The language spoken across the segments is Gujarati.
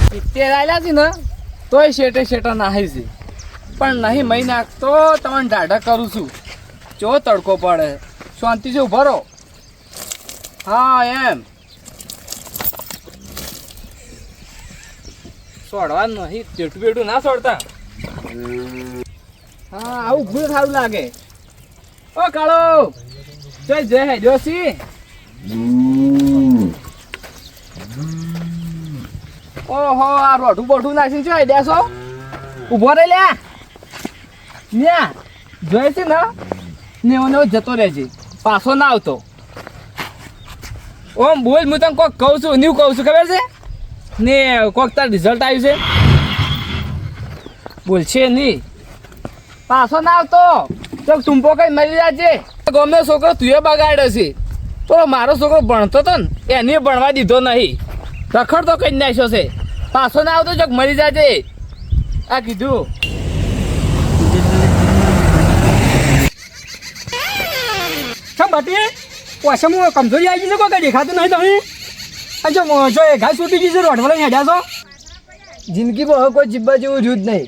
70 આલ્યા છે ને તોય શેટા નાહી છે પણ નહીં મહી નાખતો તમને ડાઢા કરું છું જો તડકો પડે શાંતિથી ઉભો રહો હા એમ છોડવા નહીં પેટું પેટું ના છોડતા હા આવું ભૂલ સારું લાગે ઓ કાળો જય હે જોશી ઓહો આ રોઢું બોઢું નાખીને છો દેશો ઉભો રહી લે ન્યા જોઈ છે ને ઓને જતો રહેજે પાછો ના આવતો ઓમ બોલ હું તને કોક કહું છું નહીં કહું છું ખબર છે ને કોક તાર રિઝલ્ટ આવ્યું છે બોલશે નહીં પાછો ના આવતો તો ટૂંપો કઈ મરી જાજે ગમે છોકરો તું એ બગાડ્યો છે તો મારો છોકરો ભણતો હતો ને એને ભણવા દીધો નહીં રખડતો કઈ નાખ્યો છે પાછો ના આવતો ચોક મરી જાજે આ કીધું બટી ઓછામાં કમજોરી આવી ગઈ છે કોઈ દેખાતું નહીં તમે જો એ ઘાસ છૂટી ગઈ છે રોડવાળા હેડ્યા છો જિંદગીમાં હવે કોઈ જીબ્બા જેવું રહ્યું જ નહીં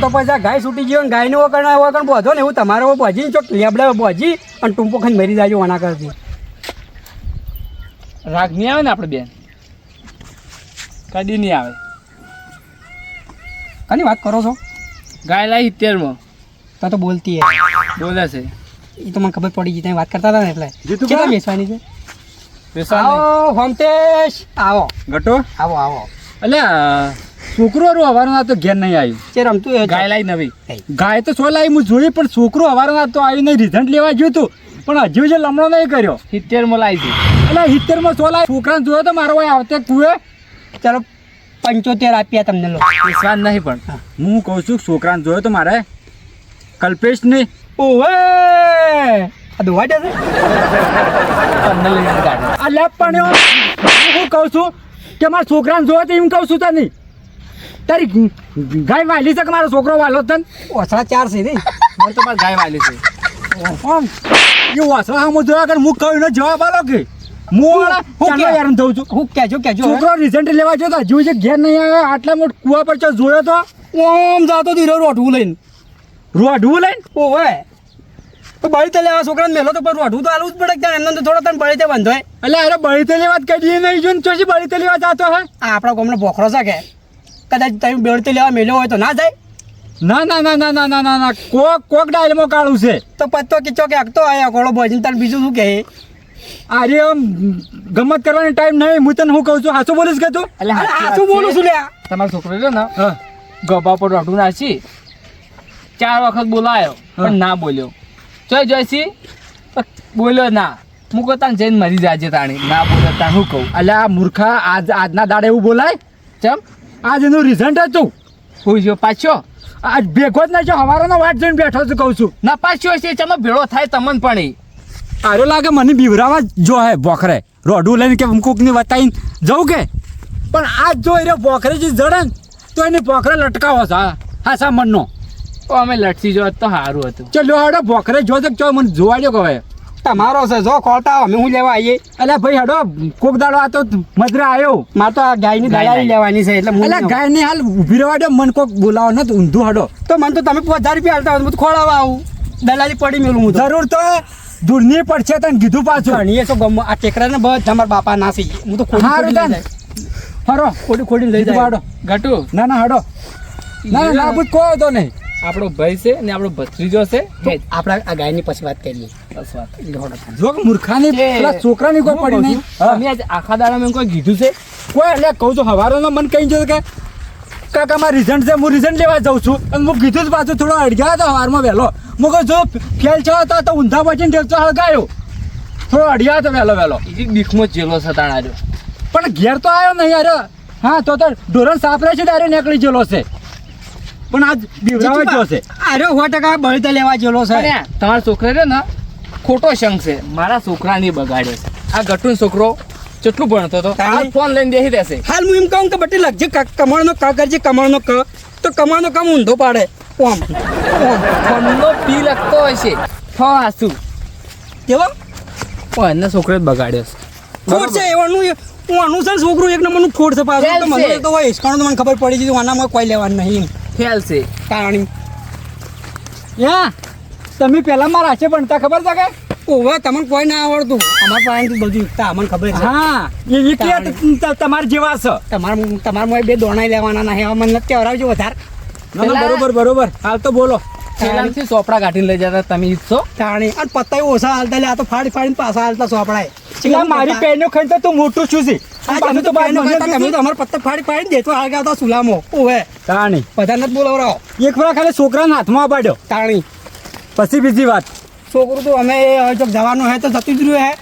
તો પછી ગાય છૂટી ગયો ને ગાયનો વગણ બોધો ને એવું તમારે બોજી ચોક લેબડા બોજી અને ટૂંપો ખાઈને મરી જાય ઓના કરતી રાગ નહીં આવે ને આપણે બેન કદી નહીં આવે કાની વાત કરો છો ગાય લાવી 70 તો બોલતી બોલે છે એ તો મને ખબર પડી ગઈ તમે વાત કરતા હતા ને એટલે કેટલા બેસવાની છે બેસવાની આવો હોમતેશ આવો ગટો આવો આવો એટલે છોકરો હવારના તો ઘેર નહીં આવ્યું છે રમતું ગાય લાવી નવી ગાય તો છો લાવી હું જોઈ પણ છોકરો હવારના તો આવ્યું નહીં રિઝલ્ટ લેવા ગયું હતું પણ હજુ જે લમણો નહીં કર્યો 70 લાવી છે એટલે 70 છો લાવી છોકરાને જોયો તો મારો ભાઈ આવતે કુએ ચાલો 75 આપ્યા તમને લો વિશ્વાસ નહીં પણ હું કહું છું છોકરાને જોયો તો મારે કલ્પેશ નહીં ઓવે આ દોવા દે આ લેપ પણ હું કહું છું કે મારા છોકરાને જોયો તો એમ કહું છું તને તારી ગાય વાલી છે કે મારો છોકરો વાલો તને ઓછા 4 છે ને મને તો મારી ગાય વાલી છે આમ એ વાસણા હું જોયા કર હું કહું એનો જવાબ આલો કે હું યાર થઉં છું હું કેજો છોકરો રિઝલ્ટ લેવા ગયો તો હજુ જે ઘેર નહીં આવ્યો આટલા મોટ કુવા પર જોયો તો ઓમ જાતો દીરો રોઢવું લઈને રોઢવું લઈને ઓવે તો બળી તે લેવા છોકરાને મેલો તો પણ રોઢવું તો આલું જ પડે કે એમને તો થોડો તને બળી તે બંધો એટલે અરે બળી તે લેવા કદી નહીં જો ચોથી બળી તે લેવા જાતો હે આપણા ગામનો બોખરો છે કે કદાચ તમે બળી તે લેવા મેલ્યો હોય તો ના જાય ના ના ના ના ના ના ના ના કોક ડાયલમાં કાળું છે તો પત્તો કિચો કે આખતો આયા ગોળો ભોજન તાર બીજું શું કહે અરે આમ ગમત કરવાનો ટાઈમ નહીં હું તને હું કહું છું હાચું બોલીશ કે તું એટલે હાચું બોલું છું લ્યા તમારો છોકરો રહ્યો ને ગભા પર રોઢું નાખી 4 વખત બોલાયો પણ ના બોલ્યો જોઈસી બોલ્યો ના હું કહું જઈને મરી જાજે તાણી ના બોલે તાણ હું કહું એટલે આ મૂર્ખા આજના દાડે એવું બોલાય ચમ આજ એનું રિઝલ્ટ હતું હું જો પાછો આજ ભેગો જ નહીં હવારોનો વાટ જોઈને બેઠો છું કહું છું ના પાછો છે ચમ ભેળો થાય તમને પણ આરો લાગે મને બીવરાવા જો હે બોખરે રોડું લઈને કે કોકની વતાઈને જવું કે પણ આજ જો એ બોખરે જે જડે ને તો એની બોખરે લટકાવો છે હા સા મનનો અમે લટસી જો તો સારું હતું ચલો હડો બોખરે જો તો ચો મને જોવા દો હવે તમારો છે જો ખોટા અમે હું લેવા આવીએ એટલે ભાઈ હડો કોક દાડો આ તો મજરા આવ્યો મારે તો આ ગાયની દલાલી લેવાની છે એટલે એટલે ગાયની હાલ ઊભી રહેવા દો મને કોક બોલાવો ને ઊંધું હડો તો મને તો તમે 5000 રૂપિયા હાલતા હોય તો ખોળાવા આવું દલાલી પડી મેલું હું જરૂર તો દૂરની પડશે તને કીધું પાછું ઘણીએ તો ગમ આ ટેકરાને બધ તમારા બાપા નાસી હું તો હારું તને હરો ખોડી લઈ જાય હડો ઘટુ ના ના હડો ના ના પૂછ કોઈ તો નહીં આપણો ભાઈ છે ને આપણો ભત્રીજો છે આપણા આ ગાયની પછી વાત કરીએ બસ વાત જો મૂર્ખાની પેલા છોકરાની કોઈ પડી નહીં અમે આજ આખા દાડામાં કોઈ કીધું છે કોઈ એટલે કહું છું હવારોનો મને કહી જતો કે કાકા મારા રિઝલ્ટ છે હું રિઝલ્ટ લેવા જાઉં છું અને હું કીધું જ પાછું થોડો અડગ્યા હતો હવારમાં વહેલો હું કહું જો ફેલ છો તો ઊંધા પછી ઠેકતો હળગાયો થોડો અડ્યા હતો વહેલો એ બીખમાં જેલો છે તાણ આવ્યો પણ ઘેર તો આવ્યો નહીં યાર હા તો ઢોરણ સાપરે છે ત્યારે નીકળી ગયેલો છે પણ આજ બીવરાવા જ છે અરે 100% બળીતા લેવા જેલો છે તમારા છોકરા રહ્યો ને ખોટો શંખ છે મારા છોકરા નહીં બગાડ્યો છે આ ગટુન છોકરો કેટલું ભણતો હતો હાલ ફોન લઈને બેસી રહેશે હાલ હું એમ કહું કે બટી લગજે કમળનો ક કરજે કમળનો ક તો કમળનો કામ ઊંધો પાડે ઓમ ફોનનો પી લખતો હશે હાસુ કેવો પણ એના છોકરો બગાડ્યો છે ફોડ છે એવાનું હું આનું છે ને છોકરું એક નંબરનું ફોડ છે પાછું તો મને તો હોય હિસકાણું તો મને ખબર પડી ગઈ આનામાં કોઈ લેવાનું નહીં ફેલ છે તાણી યા તમે પહેલા મારા હાથે ભણતા ખબર છે કે ઓવે તમને કોઈ ના આવડતું અમારા પાસેથી બધું યુક્તા અમને ખબર છે હા એ કે તમારા જેવા છે તમારા બે દોણાઈ લેવાના નહીં હવે મને નથી કહેવડાવજો વધારે ના, ના, બરોબર બરોબર હાલ તો બોલો પેલાથી ચોપડા કાઢીને લઈ જતા તમે ઈચ્છો તાણી અને પત્તા ઓછા હાલતા લે આ તો ફાડી ફાડીને પાછા હાલતા સોપડાય એટલે મારી પેનો ખાઈ તો તું મોટું છું છે તમે તો અમારા પત્તા ફાડી ફાડીને દેતો હાલ ગાવતા સુલામો ઓવે તાણી બધા નથી બોલાવરાવો એક વાર ખાલી છોકરાના હાથમાં પાડ્યો તાણી પછી બીજી વાત છોકરું તો અમે જો જવાનું હે તો જતું જ રહ્યું હે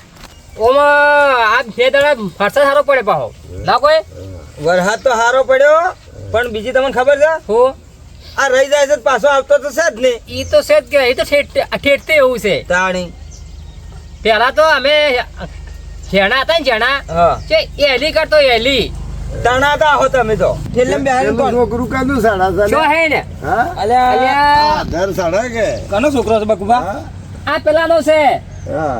ઓમાં આ બે દાડા વરસાદ સારો પડે પાહો ના કોઈ વરસાદ તો સારો પડ્યો પણ બીજી તમને ખબર છે હો આ રહી જાય છે તો પાછો આવતો તો છે જ ને ઈ તો છે જ કે ઈ તો ઠેઠતે એવું છે તાણી પેલા તો અમે જેણા હતા ને જેણા હા છે એલી કરતો એલી તણા તા હો તમે તો છેલ્લે બેહારી કોણ છોકરું કાનું સાડા જો હે ને હા અલ્યા અલ્યા આધાર સાડા કે કનો છોકરો છે બકુબા આ પેલાનો છે હા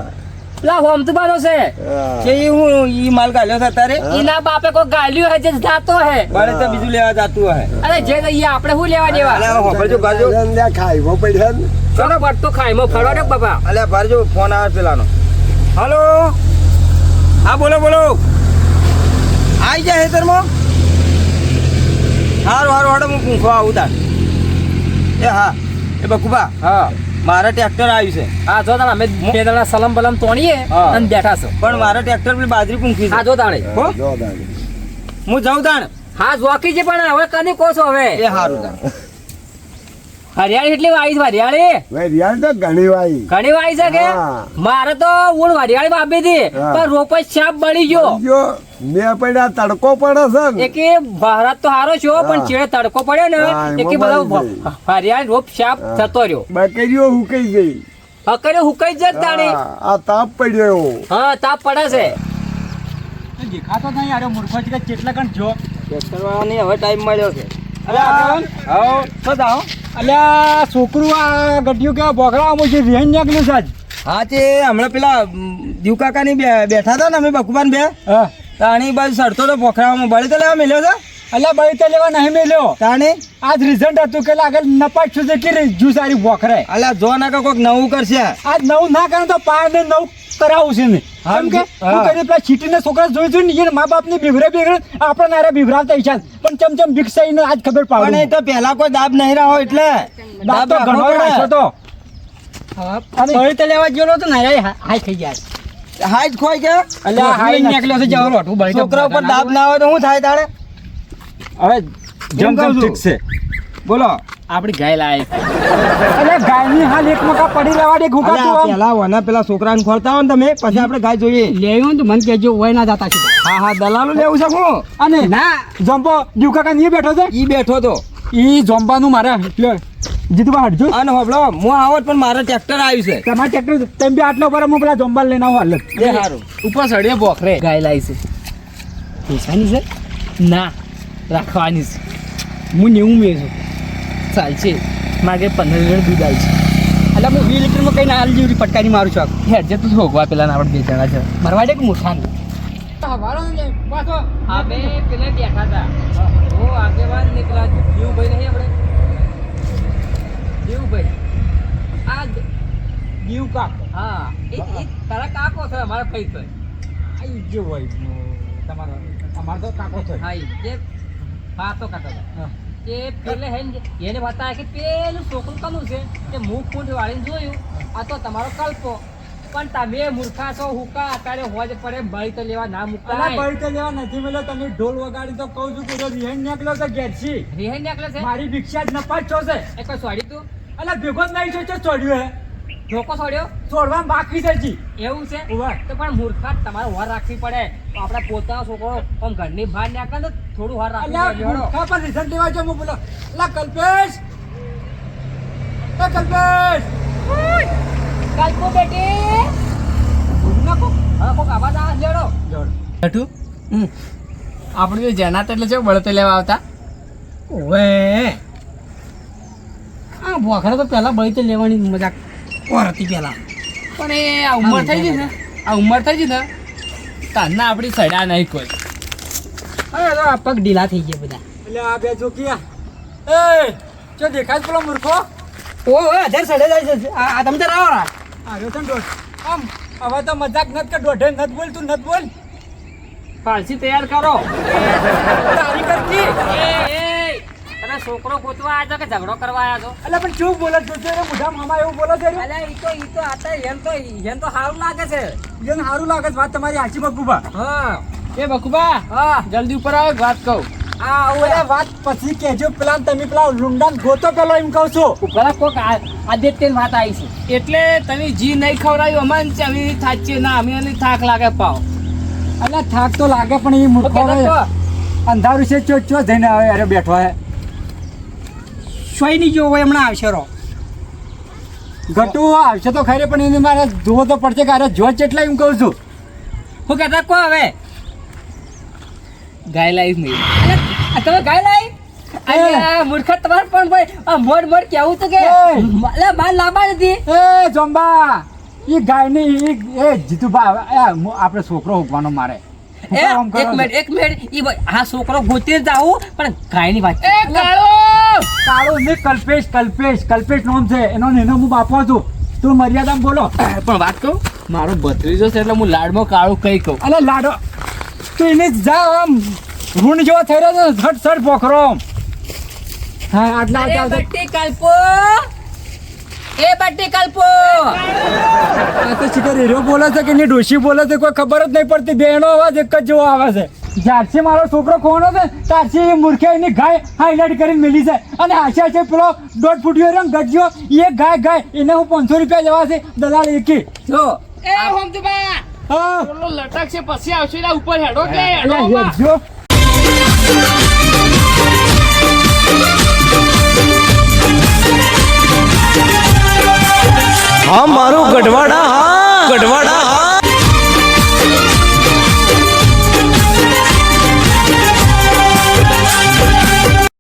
પેલા હોમતુબાનો છે કે ઈ હું ઈ માલ ગાલ્યો છે તારે ઈના બાપે કોઈ ગાલ્યું હે જે જાતો હે બાળે તો બીજું લેવા જાતું હે અરે જે જઈએ આપણે શું લેવા દેવા અલ્યા હોબળજો ગાજો ખાઈવો પડ્યા ને ચલો પડતો ખાય મો ફરવા દે બાપા અલ્યા ભરજો ફોન આવે પેલાનો હાલો હા બોલો બોલો આઈ જા હેતરમાં હારું હારું હાડો હું પૂંખો આવું તાર એ હા એ બકુબા હા મારા ટ્રેક્ટર આવ્યું છે આ જો તાણ અમે બે દાડા સલમ બલમ તોણીએ હા. અને બેઠા છો પણ મારા ટ્રેક્ટર પેલી બાજરી પૂંખી હા છે જો તાણે હો જો દાદી હું જાઉં તાણ હા જોકી છે પણ હવે કને કહો છો હવે એ હારું તાણ હરિયાળી એટલી વાઈ છે હરિયાળી ભાઈ રિયાલ તો ઘણી વાઈ ઘણી વાઈ છે કે હા. મારે તો ઊણ હરિયાળી વાપી હતી હા. પણ રોપ જ છાપ બળી ગયો જો મેં પડ્યા તડકો પડે છે ને એક ભારત તો હારો છો પણ હા. ચેડે તડકો પડ્યો ને હા, એક એમાં બધો બળી ગઈ. હરિયાળી રોપ છાપ હા. જતો રહ્યો બકરીઓ હુકાઈ ગઈ હકરે હુકાઈ જ તાણી હા, આ તાપ પડ્યો એવો હા તાપ પડે છે દેખાતો નહીં અરે મૂર્ખો છે કે કેટલા કણ જો ટ્રેક્ટર વાળાની હવે ટાઈમ મળ્યો છે અરે આગેવાન હા શું જાઓ અલ્યા છોકરું આ ગઢિયું કેવા બોકડામાં છે રિહાઈ નીકળ્યું છે આજ હા તે હમણાં પેલા દીવ કાકાની બેઠા હતા ને અમે બકુબાન બે હા તાણી બાજુ સડતો તો પોખરામાં બળી તો લેવા મેલ્યો છે અલ્યા બળી તો લેવા નહીં મેલ્યો તાણી આજ રિઝલ્ટ હતું કે આગળ નપાચ્યું છે કે જ્યુસ સારી બોખરે અલ્યા જો ના કોઈક નવું કરશે આજ નવું ના કરે તો પાર ને નવું કરાવું છે ને હા, કેમ કે હા. શું કરી પેલા છીટીને છોકરા જોઈ જોઈને એને મા બાપની બીવરે બીવરે આપણે નારા બીવરાવતા ઈચ્છા પણ ચમચમ ભિક્ષાઈને આજ ખબર પણ એ પાડે તો પેલા કોઈ દાબ નહીં રહ્યો એટલે દાંત તો રાખવો ઘણો પડે. રાખ્યો તો બળી તો લેવા ગયેલો તો ને હાઈ ખાઈ જાય હાઈ જ ખોય કે અલ્યા હાઈ નીકળ્યો છે જવાનું હોઠું બળી તો છોકરા ઉપર દાબ ના હોય તો શું થાય તારે હવે જેમ કહું છું. ઠીક છે બોલો આપડી ગાય લાય અલ્યા ગાયની હાલ એક મકા પડી રહેવા દે અલ્યા, ગુગાતું આમ. પેલા વના પેલા છોકરાને ખોલતા હોય ને તમે પછી આપણે ગાય જોઈએ લેવું તો મને કહેજો હોય ના જતા છે હા હા દલાલું લેવું છે હું અને ના જમ્પો દીવ કાકા નહીં બેઠો છે ઈ બેઠો તો ઈ જમ્પાનું મારે જીતુભા હટજો અને હોબળો હું આવત પણ મારે ટ્રેક્ટર આવ્યું છે તમારા ટ્રેક્ટર તેમ બી આટલો પર હું પેલા જમ્બા લઈને આવું હાલત એ સારું ઉપર સળીએ બોખરે ગાય લાવી છે પૈસાની છે ના રાખવાની છે હું 90 મેં છું ચાલશે મારે 15 લીટર દૂધ આવી છે એટલે હું 20 લીટરમાં કઈ હાલ જેવી પટકારી મારું છું હેડજે તું ભોગવા પેલા આપણે બે જણા છે મરવા દે કે મુઠાન અમે પેલે બેઠા હતા હું આગેવાન નીકળ્યા દીવભાઈ નહીં આપણે દીવભાઈ આ દીવ કાક હા એ તારા કાકો છે અમારા ભાઈ છે આઈ જો હોય તમારો અમારો તો કાકો છે હા ઈ જે વાતો કરતા હતા એ પેલે હે ને એને બતાવે કે પેલું છોકરું કનું છે કે મુખ કુંડ વાળીને જોયું આ તો તમારો કલ્પો પણ તમે મૂર્ખા છો હુકા અત્યારે હોજ પડે બળી તો લેવા ના અલા મૂકતા બળી તો લેવા નથી મેલો તમે ઢોલ વગાડી તો કહું છું કે રિહાઈ નીકળ્યો છે ઘેરથી રિહાઈ નીકળે છે મારી ભિક્ષા જ નપાસ છો છે એ કોઈ છોડી તું અલા ભેગો જ નહીં છો ચોડ્યું હે ધોકો છોડ્યો છોડવા બાકી છે જી એવું છે ઉભા. તો પણ મૂર્ખા તમારે વાર રાખવી પડે આપણા પોતાનો છોકરો આમ ઘરની બહાર નીકળે ને થોડું વાર અલ્યા રાખવું પડે મૂર્ખા પર રિઝલ્ટ લેવા જો હું બોલો અલા કલ્પેશ એ કલ્પેશ કાલકો બેટી નાખો હા કોક આવાજ આવે લેડો બેઠું આપણે જો જણાત એટલે છે બળતો લેવા આવતા ઓવે આ બોખરા તો પહેલા બળી તો લેવાની મજાક ઓર હતી પહેલા પણ એ આ ઉંમર થઈ ગઈ ને આ ઉંમર થઈ ગઈ ને તારના આપણી સડ્યા નહીં કોઈ. હવે તો આ પગ ઢીલા થઈ ગયા બધા. એટલે આ બે જોકિયા એ જો દેખાય છે પેલો મૂર્ખો ઓ અધર સડે જાય છે. આ તમે તો રાવો રા. આવ્યો છે ને દોઢ આમ હવે તો મજાક નત કે દોઢે નત બોલ તું નત બોલ પાલસી તૈયાર કરો. તારી કરતી તને છોકરો ગોતવા આવ્યો કે ઝઘડો કરવા આવ્યો એટલે પણ શું બોલે છે તું મોઢા મામા એવું બોલે છે અલ્યા ઈ તો આતા એમ તો સારું લાગે છે. જેને સારું લાગે છે વાત તમારી સાચી બકુબા હા એ બકુબા હા જલ્દી ઉપર આવો, વાત કહું. ઓલે વાત પછી કેજો પેલા તમે પેલા લુંડાન ગોતો પેલો એમ કહું છું પેલા કોક આદિત્યની વાત આવી છે. એટલે તમે જી નહીં ખવડાવ્યું અમારે ચવી થાચીએ ના અમે એની થાક લાગે પાવ. એટલે થાક તો લાગે પણ એ મૂર્ખો ઓકે, હવે અંધારું છે ચો ચો જઈને આવે અરે બેઠો હે સોય નહીં જો હોય હમણાં આવશે રો. ગટુ આવશે તો ખરે પણ એને મારે જોવો તો પડશે કે અરે જો કેટલા એમ કહું છું હું કહેતા કો હવે ગાય લાઈફ નહીં. આ તમે ગાય લાઈ અલ્યા મૂર્ખા તમારે પણ ભાઈ આ મોડ મોડ કેવું તો કે એ! અલ્યા બાર લાંબા નથી. એ જોંબા એ ગાયની એ જીતુબા આપણે છોકરો ઉગવાનો મારે એ એક મિનિટ ઈ ભાઈ આ છોકરો ગોતી જ આવું પણ ગાયની વાત છે. એ કાળો કાળો ને કલ્પેશ નામ છે એનો હું બાપો છું તું મર્યાદામાં બોલો પણ વાત કહું, મારો ભત્રીજો છે એટલે હું લાડમાં કાળું કઈ કહું. અલે લાડો તું એને જા આમ રૂણ જેવો થઈ રહ્યો છે સટ પોખરો આમ. હા આટલા અરે આવતા બટ્ટી કલ્પો એ બટ્ટી કલ્પો આ તો શિખર હીરો બોલે છે કે એની ડોશી બોલે છે કોઈ ખબર જ નહીં પડતી બેનો અવાજ એક જ જેવો આવે છે જ્યારથી મારો છોકરો ખોવાનો છે ત્યારથી એ મૂર્ખે એની ગાય હાઈલાઇટ કરીને મેલી છે અને આશા પેલો દોઢ ફૂટ્યો રંગ ગજ્યો એ ગાય એને હું 500 રૂપિયા જવા છે દલાલ એકી જો એ હોમતુબા હા પેલો લટક છે પછી આવશે એના ઉપર હેડો કે હેડો અલા, માં. હેડજો. હા મારું ગઢવાડા હા